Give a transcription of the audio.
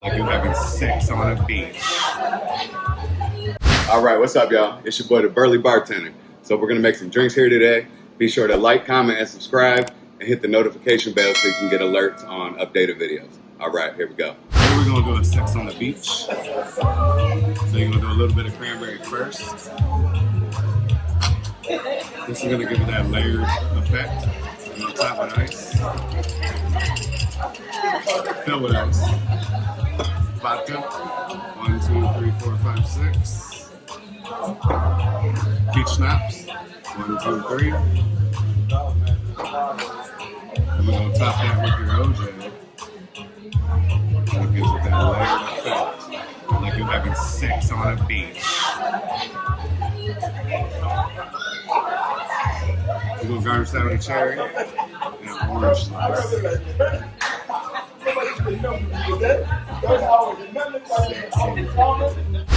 Like you're having sex on a beach. All right, what's up, y'all? It's your boy, the Burly Bartender. So we're gonna make some drinks here today. Be sure to like, comment, and subscribe, and hit the notification bell so you can get alerts on updated videos. All right, here we go. Today we're gonna do a sex on the beach. So you're gonna do a little bit of cranberry first. This is gonna give it that layered effect. And on top with ice. Fill with ice. Vodka. 1, 2, 3, 4, 5, 6. Peach Schnapps. 1, 2, 3. And we're gonna top that with your OJ. And it gives it that layered effect. Like you're having sex on a beach. We're gonna garnish that with a cherry and an orange slice. Sexy.